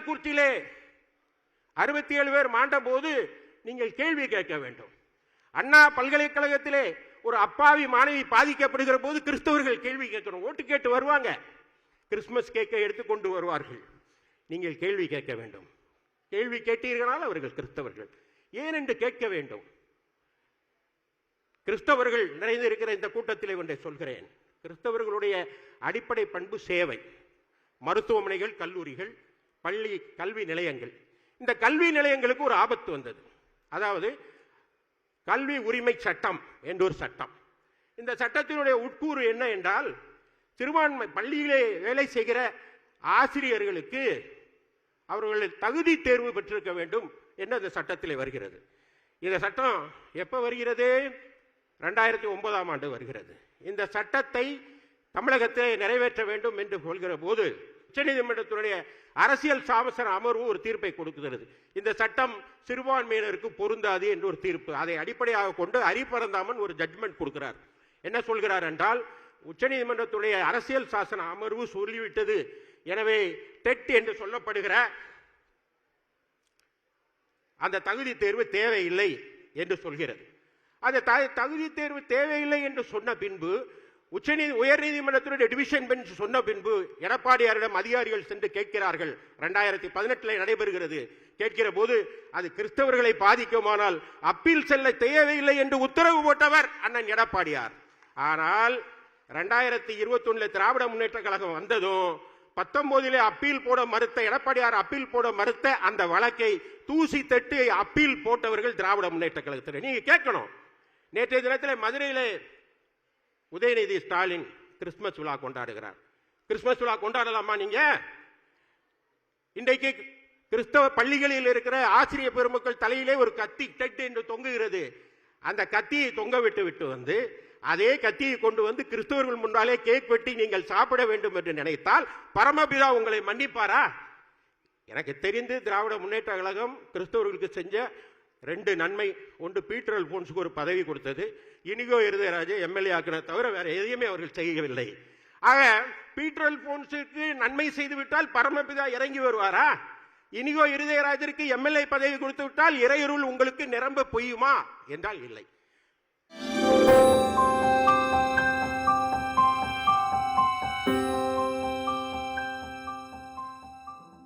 கள்ளக்குறிச்சியிலே 67 பேர் மாண்ட போது நீங்கள் கேள்வி கேட்க வேண்டும். அண்ணா பல்கலைக்கழகத்திலே ஒரு அப்பாவி மாணவி பாதிக்கப்படுகிற போது கிறிஸ்தவர்கள் கேள்வி கேட்கணும். ஓட்டு கேட்டு வருவாங்க, கிறிஸ்துமஸ் கேக்கை எடுத்துக்கொண்டு வருவார்கள். நீங்கள் கேள்வி கேட்க வேண்டும். கேள்வி கேட்டீர்களால் அவர்கள் கிறிஸ்தவர்கள். ஏன் என்று கேட்க வேண்டும். கிறிஸ்தவர்கள் நிறைந்திருக்கிற இந்த கூட்டத்திலே ஒன்றை சொல்கிறேன். கிறிஸ்தவர்களுடைய அடிப்படை பண்பு சேவை. மருத்துவமனைகள், கல்லூரிகள், பள்ளி, கல்வி நிலையங்கள். இந்த கல்வி நிலையங்களுக்கு ஒரு ஆபத்து வந்தது. அதாவது கல்வி உரிமை சட்டம் என்று ஒரு சட்டம். இந்த சட்டத்தினுடைய உட்கூறு என்ன என்றால், சிறுபான்மை பள்ளியிலே வேலை செய்கிற ஆசிரியர்களுக்கு அவர்கள் தகுதி தேர்வு பெற்றிருக்க வேண்டும் என்று அந்த சட்டத்திலே வருகிறது. இந்த சட்டம் எப்ப வருகிறது? 2009ஆம் ஆண்டு வருகிறது. இந்த சட்டத்தை தமிழகத்தை நிறைவேற்ற வேண்டும் என்று சொல்கிற போது உச்சநீதிமன்றத்துடைய அரசியல் சாசன அமர்வு ஒரு தீர்ப்பை கொடுக்கிறது. இந்த சட்டம் சிறுபான்மையினருக்கு பொருந்தாது என்று ஒரு தீர்ப்பு. அதை அடிப்படையாக கொண்டு ஹரிபரந்தாமன் ஒரு ஜட்மெண்ட் கொடுக்கிறார். என்ன சொல்கிறார் என்றால், உச்சநீதிமன்றத்துடைய அரசியல் சாசன அமர்வு சொல்லிவிட்டது, எனவே டெட் என்று சொல்லப்படுகிற அந்த தகுதி தேர்வு தேவையில்லை என்று சொல்கிறது. அந்த தகுதி தேர்வு தேவையில்லை என்று சொன்ன பின்பு உயர்நீதிமன்றத்தினுடைய டிவிஷன் பெஞ்ச் சொன்ன பின்பு எடப்பாடியாரிடம் அதிகாரிகள் சென்று கேட்கிறார்கள். 2018 நடைபெறுகிறது. கேட்கிற போது அது கிறிஸ்தவர்களை பாதிக்குமானால் அப்பீல் செல்ல தேவையில்லை என்று உத்தரவு போட்டவர் அண்ணன் எடப்பாடியார். ஆனால் 2021 திராவிட முன்னேற்ற கழகம் வந்ததும் 19 அப்பீல் போட மறுத்த எடப்பாடியார் அப்பீல் போட மறுத்த அந்த வழக்கை தூசி தட்டு அப்பீல் போட்டவர்கள் திராவிட முன்னேற்ற கழகத்தில். நீங்க கேட்கணும். நேற்றைய தினத்தில் மதுரையிலே உதயநிதி ஸ்டாலின் கிறிஸ்துமஸ் விழா கொண்டாடுகிறார். கிறிஸ்துமஸ் விழா கொண்டாடலாமா? நீங்க இன்றைக்கு கிறிஸ்தவ பள்ளிகளில் இருக்கிற ஆசிரியர் பெருமக்கள் தலையிலே ஒரு கத்தி டெட் என்று தொங்குகிறது. அந்த கத்தியை தொங்க விட்டு வந்து அதே கத்தியை கொண்டு வந்து கிறிஸ்தவர்கள் முன்னாலே கேக் வெட்டி நீங்கள் சாப்பிட வேண்டும் என்று நினைத்தால் பரமபிதா உங்களை மன்னிப்பாரா? எனக்கு தெரிந்து திராவிட முன்னேற்ற கழகம் கிறிஸ்தவர்களுக்கு செஞ்ச 2 நன்மை. ஒன்று, பீட்டர் அல்போன்ஸுக்கு ஒரு பதவி கொடுத்தது. இனிகோ இருதயராஜ எம்எல்ஏ ஆக்கின தவிர வேற எதையுமே அவர்கள் செய்யவில்லை. ஆக பீட்டர் அல்போன்ஸுக்கு நன்மை செய்து விட்டால் பரமபிதா இறங்கி வருவாரா? இனிகோ இருதயராஜருக்கு எம்எல்ஏ பதவி கொடுத்து விட்டால் இறையருள் உங்களுக்கு நிரம்ப பொய்யுமா என்றால் இல்லை.